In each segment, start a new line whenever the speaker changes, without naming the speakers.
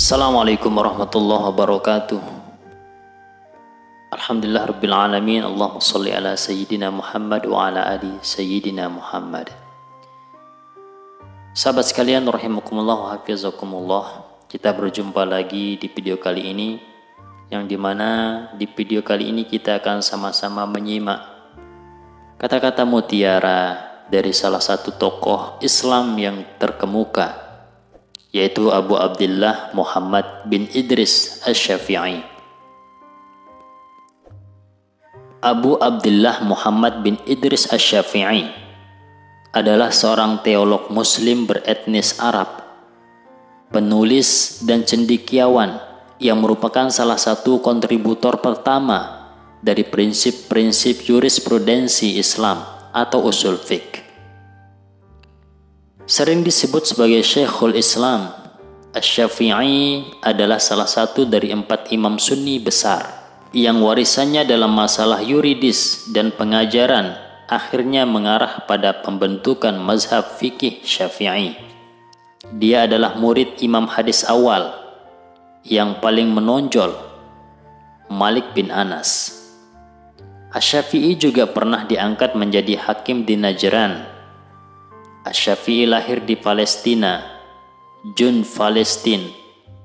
Assalamualaikum warahmatullahi wabarakatuh. Alhamdulillah rabbil alamin. Allahumma salli ala sayyidina Muhammad wa ala ali sayyidina Muhammad. Sahabat sekalian rahimakumullah wa hafizakumullah. Kita berjumpa lagi di video kali ini, yang dimana di video kali ini kita akan sama-sama menyimak kata-kata mutiara dari salah satu tokoh Islam yang terkemuka, yaitu Abu Abdullah Muhammad bin Idris Asy-Syafi'i. Abu Abdullah Muhammad bin Idris Asy-Syafi'i adalah seorang teolog muslim beretnis Arab, penulis dan cendekiawan yang merupakan salah satu kontributor pertama dari prinsip-prinsip jurisprudensi Islam atau usul fiqh. Sering disebut sebagai Syekhul Islam, Asy-Syafi'i adalah salah satu dari 4 imam sunni besar yang warisannya dalam masalah yuridis dan pengajaran akhirnya mengarah pada pembentukan mazhab fikih Syafi'i. Dia adalah murid imam hadis awal yang paling menonjol, Malik bin Anas. Asy-Syafi'i juga pernah diangkat menjadi hakim di Najran. Asy-Syafi'i lahir di Palestina, Jun Palestin,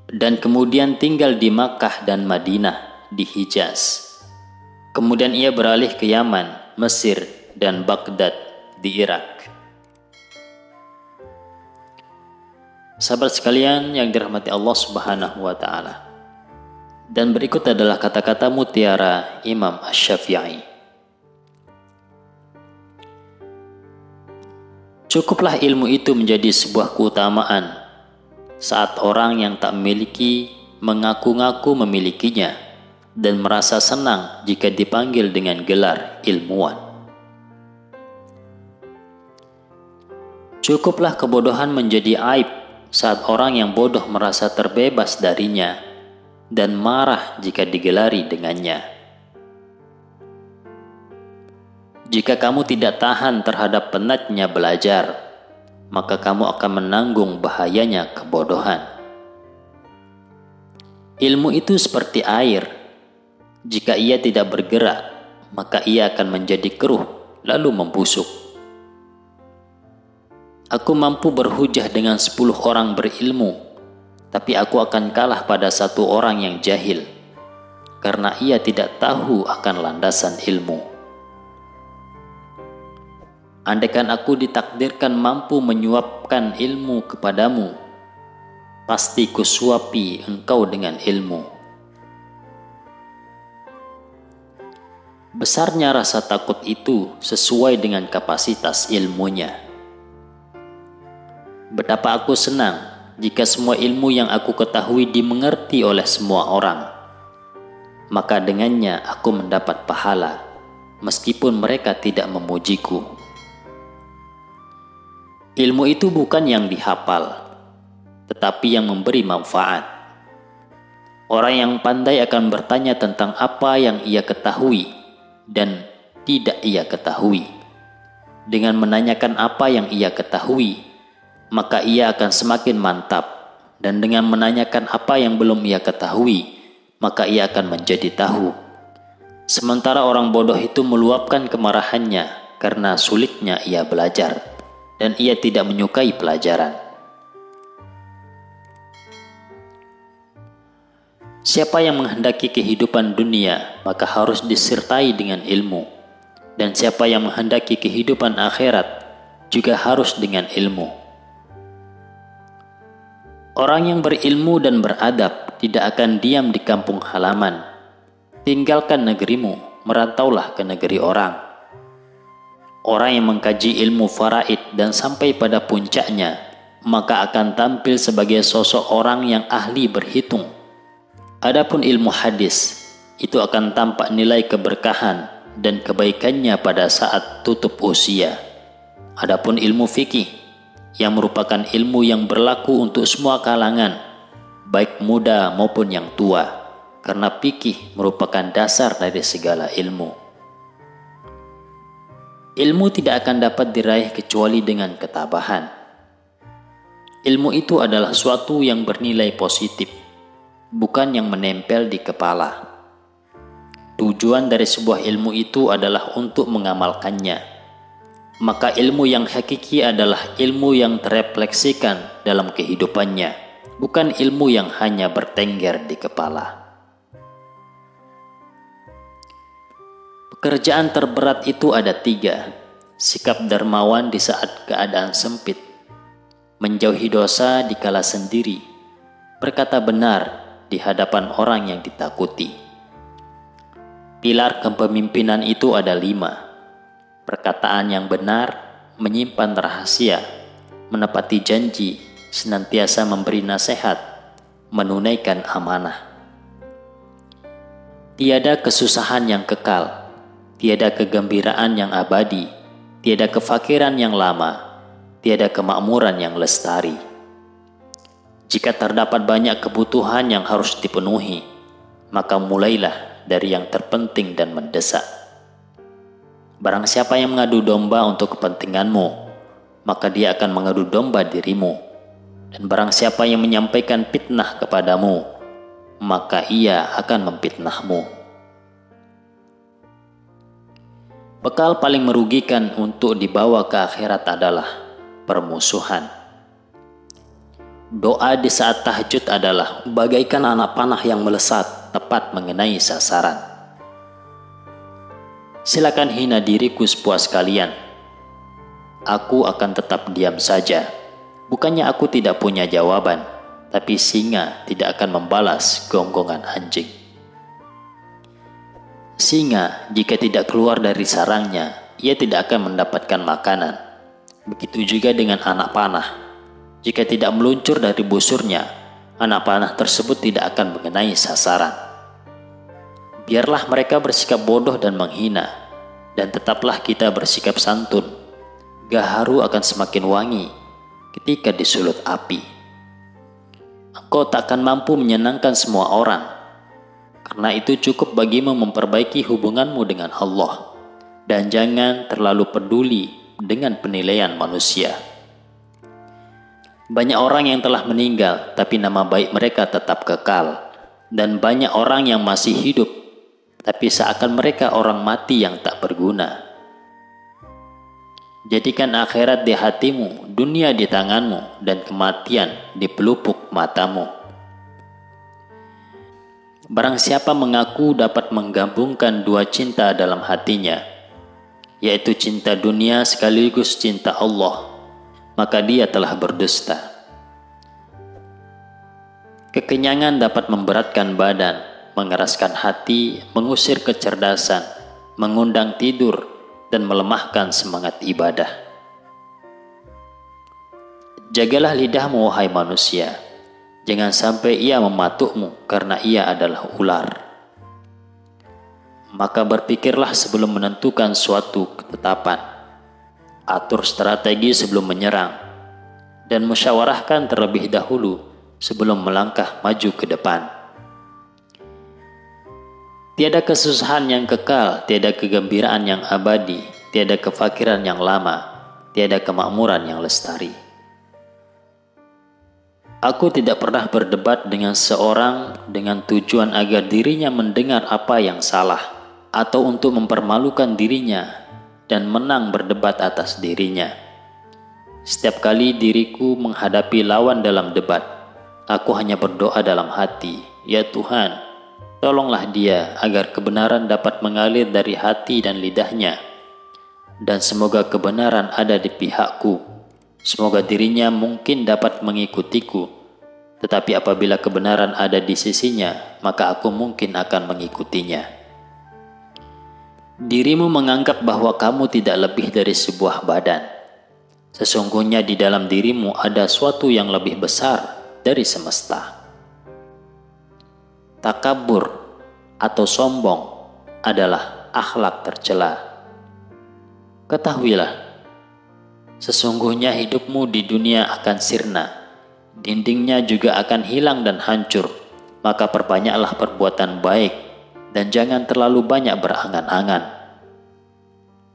dan kemudian tinggal di Makkah dan Madinah di Hijaz. Kemudian ia beralih ke Yaman, Mesir, dan Baghdad di Irak. Sahabat sekalian yang dirahmati Allah Subhanahu wa taala. Dan berikut adalah kata-kata mutiara Imam Asy-Syafi'i. Cukuplah ilmu itu menjadi sebuah keutamaan saat orang yang tak memiliki mengaku-ngaku memilikinya dan merasa senang jika dipanggil dengan gelar ilmuwan. Cukuplah kebodohan menjadi aib saat orang yang bodoh merasa terbebas darinya dan marah jika digelari dengannya. Jika kamu tidak tahan terhadap penatnya belajar, maka kamu akan menanggung bahayanya kebodohan. Ilmu itu seperti air. Jika ia tidak bergerak, maka ia akan menjadi keruh lalu membusuk. Aku mampu berhujah dengan 10 orang berilmu, tapi aku akan kalah pada 1 orang yang jahil, karena ia tidak tahu akan landasan ilmu. Andaikan aku ditakdirkan mampu menyuapkan ilmu kepadamu, pasti kusuapi engkau dengan ilmu. Besarnya rasa takut itu sesuai dengan kapasitas ilmunya. Betapa aku senang jika semua ilmu yang aku ketahui dimengerti oleh semua orang. Maka dengannya aku mendapat pahala, meskipun mereka tidak memujiku. Ilmu itu bukan yang dihafal, tetapi yang memberi manfaat. Orang yang pandai akan bertanya tentang apa yang ia ketahui dan tidak ia ketahui. Dengan menanyakan apa yang ia ketahui, maka ia akan semakin mantap, dan dengan menanyakan apa yang belum ia ketahui, maka ia akan menjadi tahu. Sementara orang bodoh itu meluapkan kemarahannya karena sulitnya ia belajar, dan ia tidak menyukai pelajaran. Siapa yang menghendaki kehidupan dunia, maka harus disertai dengan ilmu. Dan siapa yang menghendaki kehidupan akhirat, juga harus dengan ilmu. Orang yang berilmu dan beradab tidak akan diam di kampung halaman. Tinggalkan negerimu, merantaulah ke negeri orang. Orang yang mengkaji ilmu faraid dan sampai pada puncaknya, maka akan tampil sebagai sosok orang yang ahli berhitung. Adapun ilmu hadis, itu akan tampak nilai keberkahan dan kebaikannya pada saat tutup usia. Adapun ilmu fikih, yang merupakan ilmu yang berlaku untuk semua kalangan, baik muda maupun yang tua, karena fikih merupakan dasar dari segala ilmu. Ilmu tidak akan dapat diraih kecuali dengan ketabahan. Ilmu itu adalah suatu yang bernilai positif, bukan yang menempel di kepala. Tujuan dari sebuah ilmu itu adalah untuk mengamalkannya. Maka ilmu yang hakiki adalah ilmu yang terefleksikan dalam kehidupannya, bukan ilmu yang hanya bertengger di kepala. Pekerjaan terberat itu ada 3. Sikap dermawan di saat keadaan sempit, menjauhi dosa dikala sendiri, berkata benar di hadapan orang yang ditakuti. Pilar kepemimpinan itu ada 5. Perkataan yang benar, menyimpan rahasia, menepati janji, senantiasa memberi nasihat, menunaikan amanah. Tiada kesusahan yang kekal, tiada kegembiraan yang abadi, tiada kefakiran yang lama, tiada kemakmuran yang lestari. Jika terdapat banyak kebutuhan yang harus dipenuhi, maka mulailah dari yang terpenting dan mendesak. Barang siapa yang mengadu domba untuk kepentinganmu, maka dia akan mengadu domba dirimu. Dan barang siapa yang menyampaikan fitnah kepadamu, maka ia akan memfitnahmu. Bekal paling merugikan untuk dibawa ke akhirat adalah permusuhan. Doa di saat tahajud adalah bagaikan anak panah yang melesat tepat mengenai sasaran. Silakan hina diriku sepuas kalian. Aku akan tetap diam saja. Bukannya aku tidak punya jawaban, tapi singa tidak akan membalas gonggongan anjing. Singa jika tidak keluar dari sarangnya, ia tidak akan mendapatkan makanan. Begitu juga dengan anak panah. Jika tidak meluncur dari busurnya, anak panah tersebut tidak akan mengenai sasaran. Biarlah mereka bersikap bodoh dan menghina, dan tetaplah kita bersikap santun. Gaharu akan semakin wangi ketika disulut api. Engkau takkan mampu menyenangkan semua orang. Karena itu cukup bagimu memperbaiki hubunganmu dengan Allah, dan jangan terlalu peduli dengan penilaian manusia. Banyak orang yang telah meninggal, tapi nama baik mereka tetap kekal. Dan banyak orang yang masih hidup, tapi seakan mereka orang mati yang tak berguna. Jadikan akhirat di hatimu, dunia di tanganmu, dan kematian di pelupuk matamu. Barang siapa mengaku dapat menggabungkan 2 cinta dalam hatinya, yaitu cinta dunia sekaligus cinta Allah, maka dia telah berdusta. Kekenyangan dapat memberatkan badan, mengeraskan hati, mengusir kecerdasan, mengundang tidur, dan melemahkan semangat ibadah. Jagalah lidahmu, wahai manusia. Jangan sampai ia mematukmu karena ia adalah ular. Maka berpikirlah sebelum menentukan suatu ketetapan. Atur strategi sebelum menyerang. Dan musyawarahkan terlebih dahulu sebelum melangkah maju ke depan. Tiada kesusahan yang kekal, tiada kegembiraan yang abadi, tiada kefakiran yang lama, tiada kemakmuran yang lestari. Aku tidak pernah berdebat dengan seorang dengan tujuan agar dirinya mendengar apa yang salah, atau untuk mempermalukan dirinya dan menang berdebat atas dirinya. Setiap kali diriku menghadapi lawan dalam debat, aku hanya berdoa dalam hati, ya Tuhan, tolonglah dia agar kebenaran dapat mengalir dari hati dan lidahnya. Dan semoga kebenaran ada di pihakku. Semoga dirinya mungkin dapat mengikutiku. Tetapi apabila kebenaran ada di sisinya, maka aku mungkin akan mengikutinya. Dirimu menganggap bahwa kamu tidak lebih dari sebuah badan. Sesungguhnya di dalam dirimu ada suatu yang lebih besar dari semesta. Takabur atau sombong adalah akhlak tercela. Ketahuilah, sesungguhnya hidupmu di dunia akan sirna, dindingnya juga akan hilang dan hancur, maka perbanyaklah perbuatan baik dan jangan terlalu banyak berangan-angan.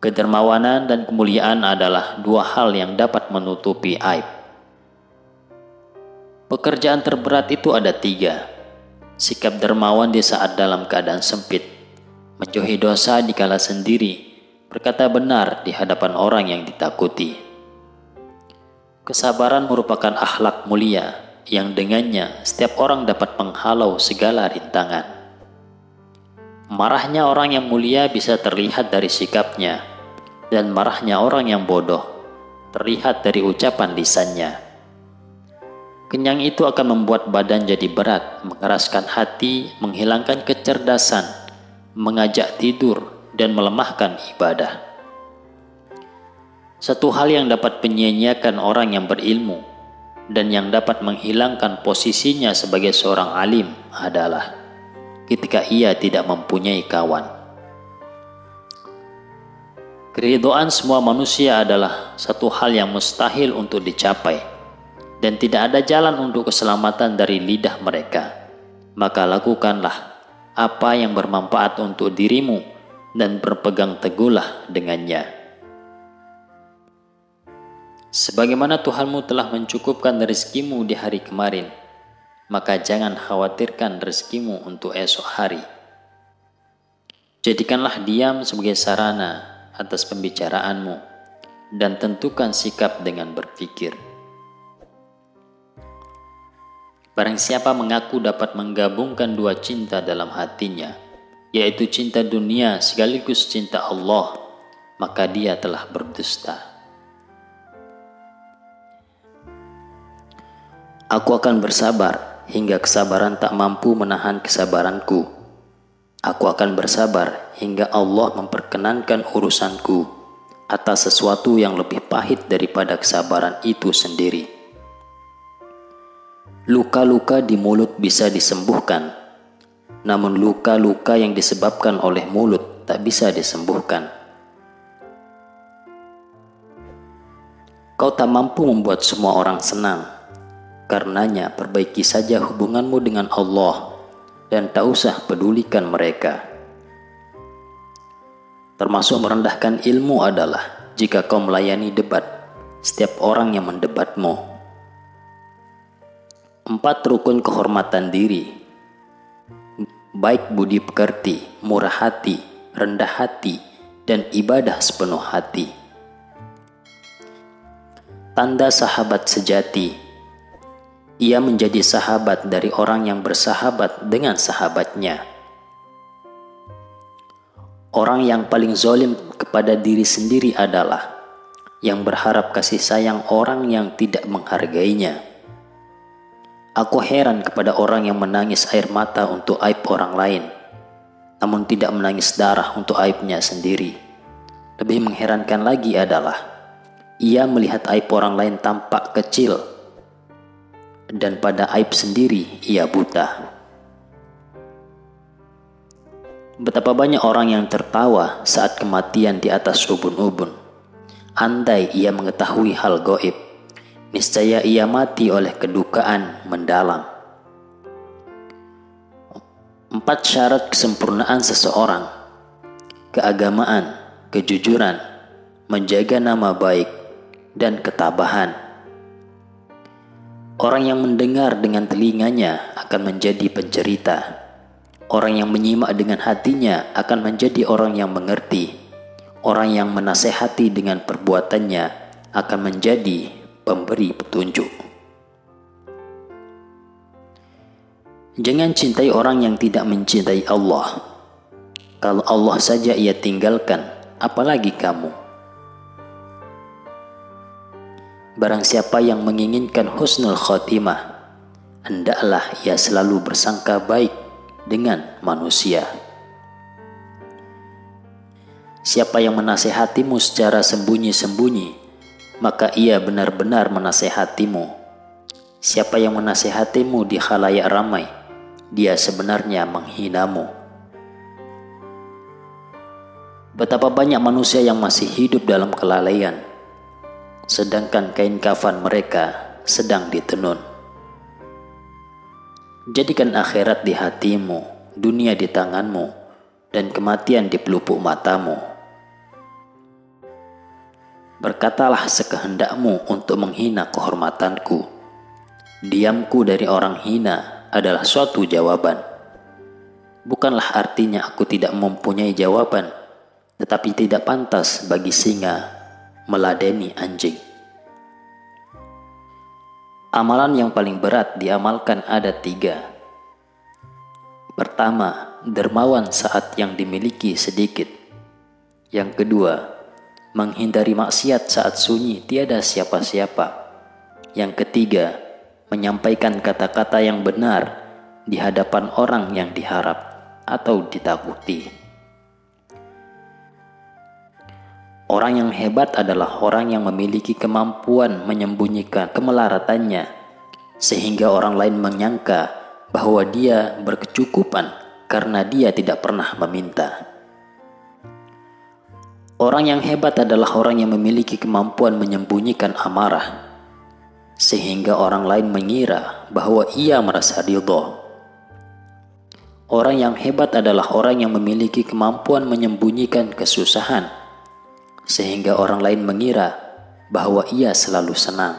Kedermawanan dan kemuliaan adalah 2 hal yang dapat menutupi aib. Pekerjaan terberat itu ada 3. sikap dermawan di saat dalam keadaan sempit, menjauhi dosa dikala sendiri, berkata benar di hadapan orang yang ditakuti. Kesabaran merupakan akhlak mulia yang dengannya setiap orang dapat menghalau segala rintangan. Marahnya orang yang mulia bisa terlihat dari sikapnya, dan marahnya orang yang bodoh terlihat dari ucapan lisannya. Kenyang itu akan membuat badan jadi berat, mengeraskan hati, menghilangkan kecerdasan, mengajak tidur, dan melemahkan ibadah. Satu hal yang dapat menyia-nyiakan orang yang berilmu dan yang dapat menghilangkan posisinya sebagai seorang alim adalah ketika ia tidak mempunyai kawan. Keridhaan semua manusia adalah satu hal yang mustahil untuk dicapai, dan tidak ada jalan untuk keselamatan dari lidah mereka. Maka lakukanlah apa yang bermanfaat untuk dirimu dan berpegang teguhlah dengannya. Sebagaimana Tuhanmu telah mencukupkan rezekimu di hari kemarin, maka jangan khawatirkan rezekimu untuk esok hari. Jadikanlah diam sebagai sarana atas pembicaraanmu, dan tentukan sikap dengan berpikir. Barang siapa mengaku dapat menggabungkan dua cinta dalam hatinya, yaitu cinta dunia sekaligus cinta Allah, maka dia telah berdusta. Aku akan bersabar hingga kesabaran tak mampu menahan kesabaranku. Aku akan bersabar hingga Allah memperkenankan urusanku atas sesuatu yang lebih pahit daripada kesabaran itu sendiri. Luka-luka di mulut bisa disembuhkan, namun luka-luka yang disebabkan oleh mulut tak bisa disembuhkan. Kau tak mampu membuat semua orang senang, karenanya perbaiki saja hubunganmu dengan Allah dan tak usah pedulikan mereka. Termasuk merendahkan ilmu adalah jika kau melayani debat setiap orang yang mendebatmu. 4 rukun kehormatan diri: baik budi pekerti, murah hati, rendah hati, dan ibadah sepenuh hati. Tanda sahabat sejati: ia menjadi sahabat dari orang yang bersahabat dengan sahabatnya. Orang yang paling zalim kepada diri sendiri adalah yang berharap kasih sayang orang yang tidak menghargainya. Aku heran kepada orang yang menangis air mata untuk aib orang lain, namun tidak menangis darah untuk aibnya sendiri. Lebih mengherankan lagi adalah ia melihat aib orang lain tampak kecil, dan pada aib sendiri ia buta. Betapa banyak orang yang tertawa saat kematian di atas ubun-ubun. Andai ia mengetahui hal gaib, niscaya ia mati oleh kedukaan mendalam. 4 syarat kesempurnaan seseorang: keagamaan, kejujuran, menjaga nama baik, dan ketabahan. Orang yang mendengar dengan telinganya akan menjadi pencerita. Orang yang menyimak dengan hatinya akan menjadi orang yang mengerti. Orang yang menasehati dengan perbuatannya akan menjadi pemberi petunjuk. Jangan cintai orang yang tidak mencintai Allah. Kalau Allah saja ia tinggalkan, apalagi kamu. Barang siapa yang menginginkan husnul khotimah, hendaklah ia selalu bersangka baik dengan manusia. Siapa yang menasehatimu secara sembunyi-sembunyi, maka ia benar-benar menasehatimu. Siapa yang menasehatimu di khalayak ramai, dia sebenarnya menghinamu. Betapa banyak manusia yang masih hidup dalam kelalaian, sedangkan kain kafan mereka sedang ditenun. Jadikan akhirat di hatimu, dunia di tanganmu, dan kematian di pelupuk matamu. Berkatalah sekehendakmu untuk menghina kehormatanku. Diamku dari orang hina adalah suatu jawaban. Bukanlah artinya aku tidak mempunyai jawaban, tetapi tidak pantas bagi singa meladeni anjing. Amalan yang paling berat diamalkan ada 3. Pertama, dermawan saat yang dimiliki sedikit. Yang kedua, menghindari maksiat saat sunyi tiada siapa-siapa. Yang ketiga, menyampaikan kata-kata yang benar di hadapan orang yang diharap atau ditakuti. Orang yang hebat adalah orang yang memiliki kemampuan menyembunyikan kemelaratannya, sehingga orang lain menyangka bahwa dia berkecukupan karena dia tidak pernah meminta. Orang yang hebat adalah orang yang memiliki kemampuan menyembunyikan amarah, sehingga orang lain mengira bahwa ia merasa ridho. Orang yang hebat adalah orang yang memiliki kemampuan menyembunyikan kesusahan, sehingga orang lain mengira bahwa ia selalu senang.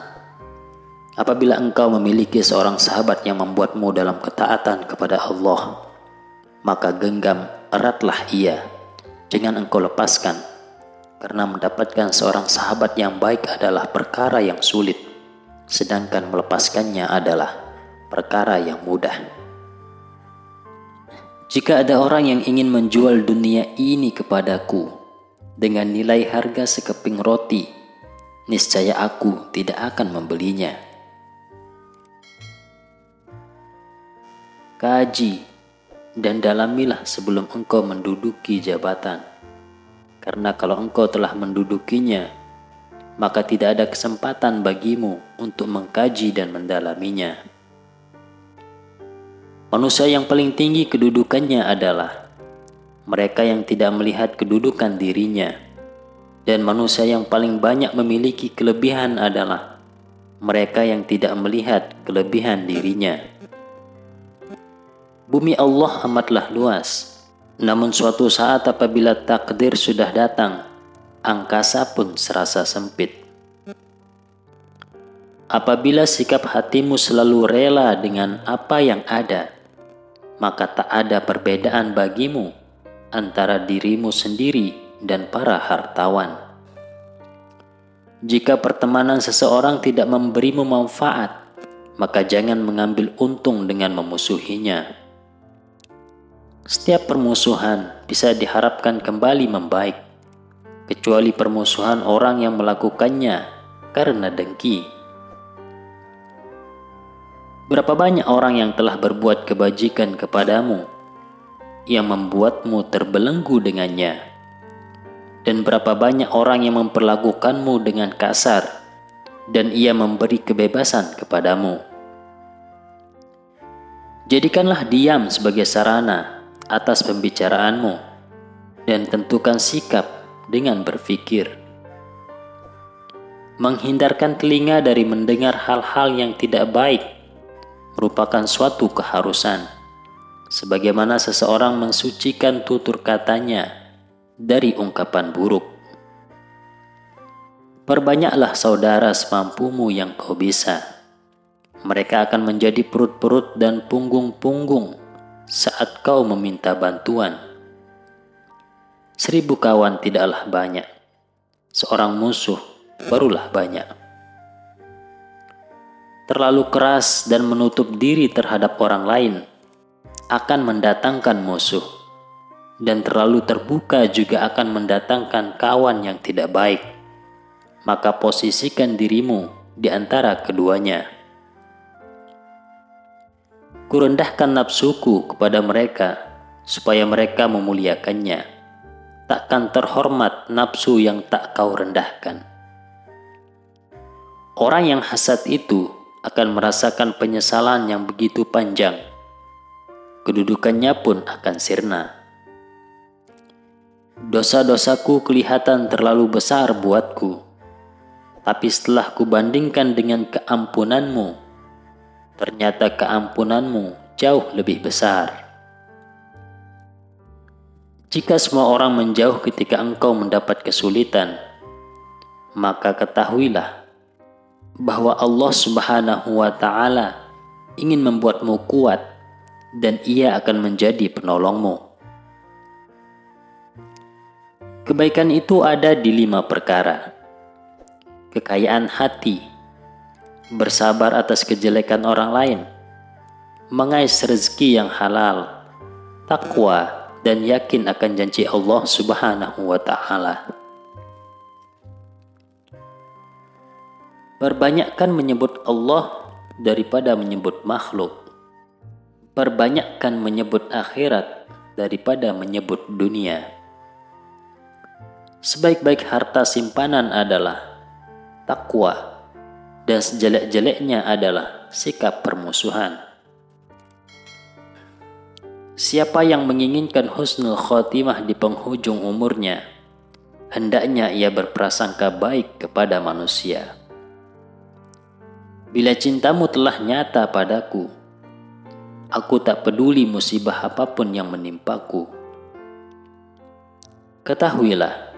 Apabila engkau memiliki seorang sahabat yang membuatmu dalam ketaatan kepada Allah, maka genggam eratlah ia, jangan engkau lepaskan, karena mendapatkan seorang sahabat yang baik adalah perkara yang sulit, sedangkan melepaskannya adalah perkara yang mudah. Jika ada orang yang ingin menjual dunia ini kepadaku dengan nilai harga sekeping roti, niscaya aku tidak akan membelinya. Kaji dan dalamilah sebelum engkau menduduki jabatan, karena kalau engkau telah mendudukinya, maka tidak ada kesempatan bagimu untuk mengkaji dan mendalaminya. Manusia yang paling tinggi kedudukannya adalah mereka yang tidak melihat kedudukan dirinya, dan manusia yang paling banyak memiliki kelebihan adalah mereka yang tidak melihat kelebihan dirinya. Bumi Allah amatlah luas, namun suatu saat apabila takdir sudah datang, angkasa pun serasa sempit. Apabila sikap hatimu selalu rela dengan apa yang ada, maka tak ada perbedaan bagimu antara dirimu sendiri dan para hartawan. Jika pertemanan seseorang tidak memberimu manfaat, maka jangan mengambil untung dengan memusuhinya. Setiap permusuhan bisa diharapkan kembali membaik, kecuali permusuhan orang yang melakukannya karena dengki. Berapa banyak orang yang telah berbuat kebajikan kepadamu yang membuatmu terbelenggu dengannya, dan berapa banyak orang yang memperlakukanmu dengan kasar dan ia memberi kebebasan kepadamu. Jadikanlah diam sebagai sarana atas pembicaraanmu dan tentukan sikap dengan berfikir. Menghindarkan telinga dari mendengar hal-hal yang tidak baik merupakan suatu keharusan, sebagaimana seseorang mensucikan tutur katanya dari ungkapan buruk. Perbanyaklah saudara semampumu yang kau bisa. Mereka akan menjadi perut-perut dan punggung-punggung saat kau meminta bantuan. 1000 kawan tidaklah banyak, seorang musuh barulah banyak. Terlalu keras dan menutup diri terhadap orang lain akan mendatangkan musuh, dan terlalu terbuka juga akan mendatangkan kawan yang tidak baik. Maka posisikan dirimu di antara keduanya. Kurendahkan nafsuku kepada mereka supaya mereka memuliakannya. Takkan terhormat nafsu yang tak kau rendahkan. Orang yang hasad itu akan merasakan penyesalan yang begitu panjang. Kedudukannya pun akan sirna. Dosa-dosaku kelihatan terlalu besar buatku, tapi setelah kubandingkan dengan keampunanmu, ternyata keampunanmu jauh lebih besar. Jika semua orang menjauh ketika engkau mendapat kesulitan, maka ketahuilah bahwa Allah Subhanahu wa Ta'ala ingin membuatmu kuat, dan Ia akan menjadi penolongmu. Kebaikan itu ada di 5 perkara. Kekayaan hati, bersabar atas kejelekan orang lain, mengais rezeki yang halal, takwa, dan yakin akan janji Allah Subhanahu wa Ta'ala. Perbanyakkan menyebut Allah daripada menyebut makhluk. Perbanyakkan menyebut akhirat daripada menyebut dunia. Sebaik-baik harta simpanan adalah takwa, dan sejelek-jeleknya adalah sikap permusuhan. Siapa yang menginginkan husnul khotimah di penghujung umurnya, hendaknya ia berprasangka baik kepada manusia. Bila cintamu telah nyata padaku, aku tak peduli musibah apapun yang menimpaku. Ketahuilah,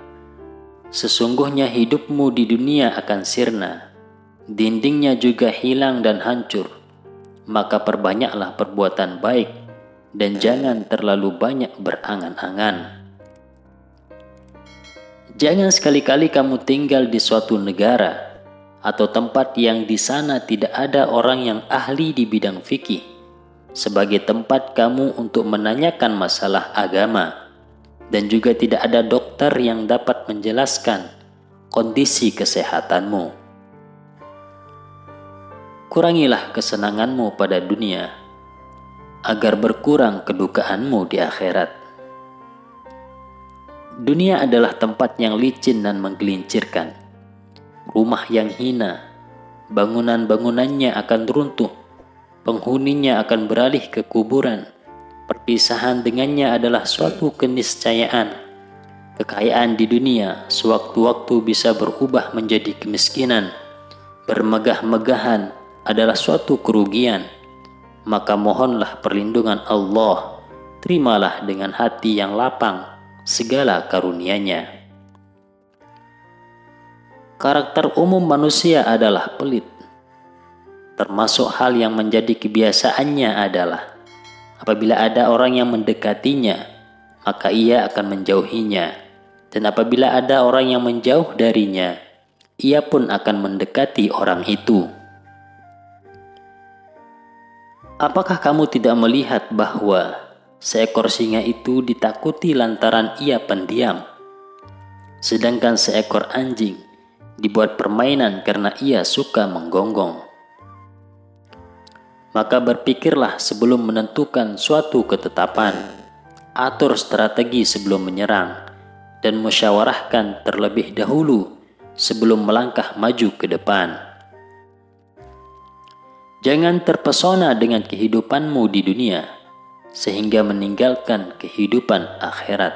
sesungguhnya hidupmu di dunia akan sirna, dindingnya juga hilang dan hancur. Maka perbanyaklah perbuatan baik, dan jangan terlalu banyak berangan-angan. Jangan sekali-kali kamu tinggal di suatu negara atau tempat yang di sana tidak ada orang yang ahli di bidang fikih sebagai tempat kamu untuk menanyakan masalah agama, dan juga tidak ada dokter yang dapat menjelaskan kondisi kesehatanmu. Kurangilah kesenanganmu pada dunia agar berkurang kedukaanmu di akhirat. Dunia adalah tempat yang licin dan menggelincirkan, rumah yang hina, bangunan-bangunannya akan runtuh, penghuninya akan beralih ke kuburan, perpisahan dengannya adalah suatu keniscayaan. Kekayaan di dunia sewaktu-waktu bisa berubah menjadi kemiskinan, bermegah-megahan adalah suatu kerugian. Maka mohonlah perlindungan Allah, terimalah dengan hati yang lapang segala karunia-Nya. Karakter umum manusia adalah pelit. Termasuk hal yang menjadi kebiasaannya adalah apabila ada orang yang mendekatinya, maka ia akan menjauhinya. Dan apabila ada orang yang menjauh darinya, ia pun akan mendekati orang itu. Apakah kamu tidak melihat bahwa seekor singa itu ditakuti lantaran ia pendiam, sedangkan seekor anjing dibuat permainan karena ia suka menggonggong? Maka berpikirlah sebelum menentukan suatu ketetapan, atur strategi sebelum menyerang, dan musyawarahkan terlebih dahulu sebelum melangkah maju ke depan. Jangan terpesona dengan kehidupanmu di dunia, sehingga meninggalkan kehidupan akhirat.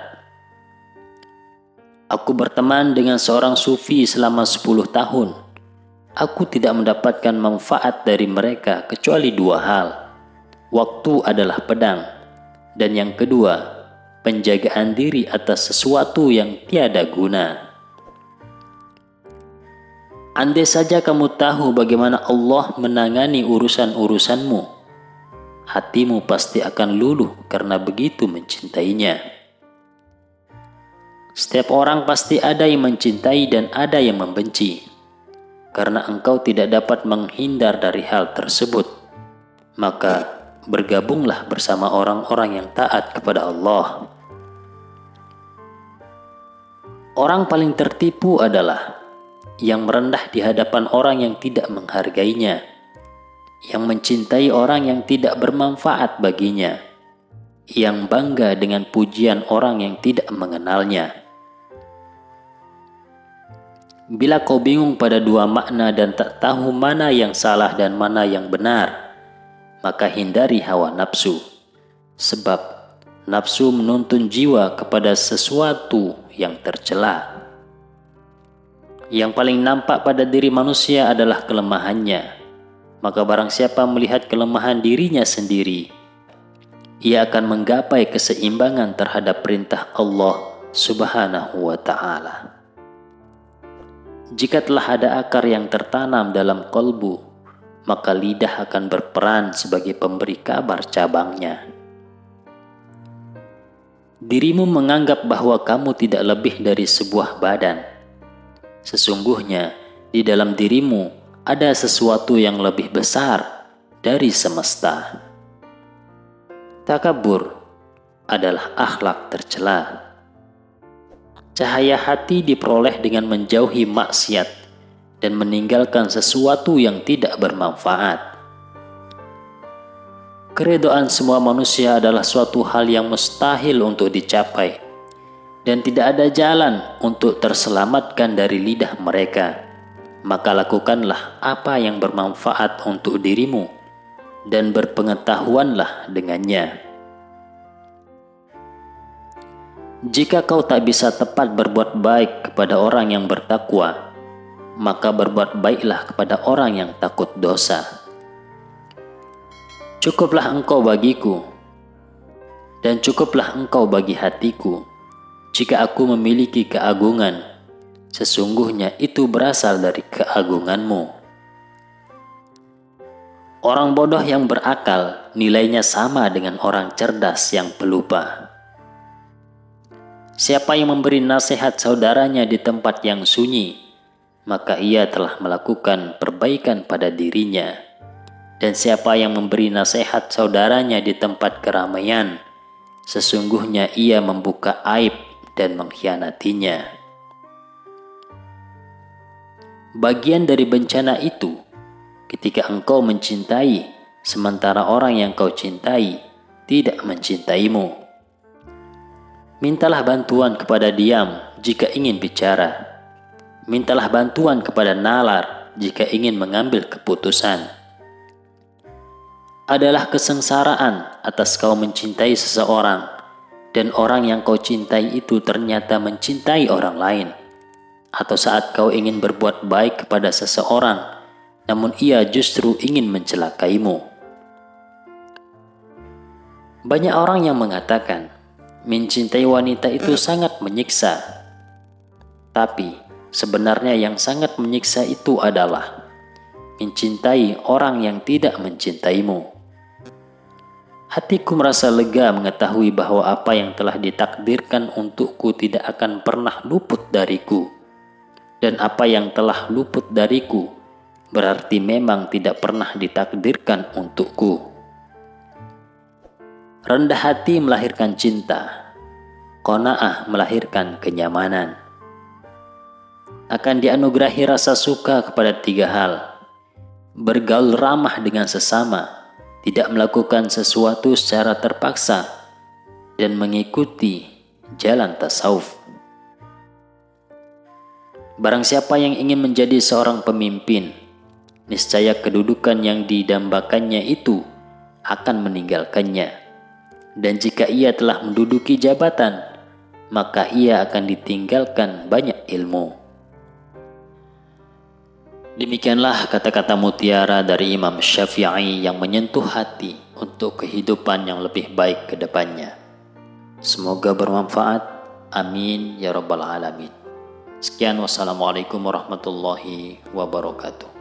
Aku berteman dengan seorang sufi selama 10 tahun. Aku tidak mendapatkan manfaat dari mereka kecuali 2 hal. Waktu adalah pedang, dan yang kedua, penjagaan diri atas sesuatu yang tiada guna. Andai saja kamu tahu bagaimana Allah menangani urusan-urusanmu, hatimu pasti akan luluh karena begitu mencintainya. Setiap orang pasti ada yang mencintai dan ada yang membenci. Karena engkau tidak dapat menghindar dari hal tersebut, maka bergabunglah bersama orang-orang yang taat kepada Allah. Orang paling tertipu adalah yang merendah di hadapan orang yang tidak menghargainya, yang mencintai orang yang tidak bermanfaat baginya, yang bangga dengan pujian orang yang tidak mengenalnya. Bila kau bingung pada 2 makna dan tak tahu mana yang salah dan mana yang benar, maka hindari hawa nafsu, sebab nafsu menuntun jiwa kepada sesuatu yang tercela. Yang paling nampak pada diri manusia adalah kelemahannya. Maka barang siapa melihat kelemahan dirinya sendiri, ia akan menggapai keseimbangan terhadap perintah Allah Subhanahu wa Ta'ala. Jika telah ada akar yang tertanam dalam kalbu, maka lidah akan berperan sebagai pemberi kabar cabangnya. Dirimu menganggap bahwa kamu tidak lebih dari sebuah badan. Sesungguhnya di dalam dirimu ada sesuatu yang lebih besar dari semesta. Takabur adalah akhlak tercela. Cahaya hati diperoleh dengan menjauhi maksiat dan meninggalkan sesuatu yang tidak bermanfaat. Keridhaan semua manusia adalah suatu hal yang mustahil untuk dicapai, dan tidak ada jalan untuk terselamatkan dari lidah mereka. Maka lakukanlah apa yang bermanfaat untuk dirimu, dan berpengetahuanlah dengannya. Jika kau tak bisa tepat berbuat baik kepada orang yang bertakwa, maka berbuat baiklah kepada orang yang takut dosa. Cukuplah engkau bagiku, dan cukuplah engkau bagi hatiku, jika aku memiliki keagungan, sesungguhnya itu berasal dari keagunganmu. Orang bodoh yang berakal nilainya sama dengan orang cerdas yang pelupa. Siapa yang memberi nasihat saudaranya di tempat yang sunyi, maka ia telah melakukan perbaikan pada dirinya. Dan siapa yang memberi nasihat saudaranya di tempat keramaian, sesungguhnya ia membuka aib dan mengkhianatinya. Bagian dari bencana itu, ketika engkau mencintai, sementara orang yang kau cintai tidak mencintaimu. Mintalah bantuan kepada diam jika ingin bicara. Mintalah bantuan kepada nalar jika ingin mengambil keputusan. Adalah kesengsaraan atas kau mencintai seseorang, dan orang yang kau cintai itu ternyata mencintai orang lain. Atau saat kau ingin berbuat baik kepada seseorang, namun ia justru ingin mencelakaimu. Banyak orang yang mengatakan, mencintai wanita itu sangat menyiksa. Tapi, sebenarnya yang sangat menyiksa itu adalah mencintai orang yang tidak mencintaimu. Hatiku merasa lega mengetahui bahwa apa yang telah ditakdirkan untukku tidak akan pernah luput dariku. Dan apa yang telah luput dariku berarti memang tidak pernah ditakdirkan untukku. Rendah hati melahirkan cinta, qanaah melahirkan kenyamanan. Akan dianugerahi rasa suka kepada 3 hal: bergaul ramah dengan sesama, tidak melakukan sesuatu secara terpaksa, dan mengikuti jalan tasawuf. Barang siapa yang ingin menjadi seorang pemimpin, niscaya kedudukan yang didambakannya itu akan meninggalkannya. Dan jika ia telah menduduki jabatan, maka ia akan ditinggalkan banyak ilmu. Demikianlah kata-kata mutiara dari Imam Syafi'i yang menyentuh hati untuk kehidupan yang lebih baik ke depannya. Semoga bermanfaat. Amin ya rabbal alamin. Sekian, wassalamualaikum warahmatullahi wabarakatuh.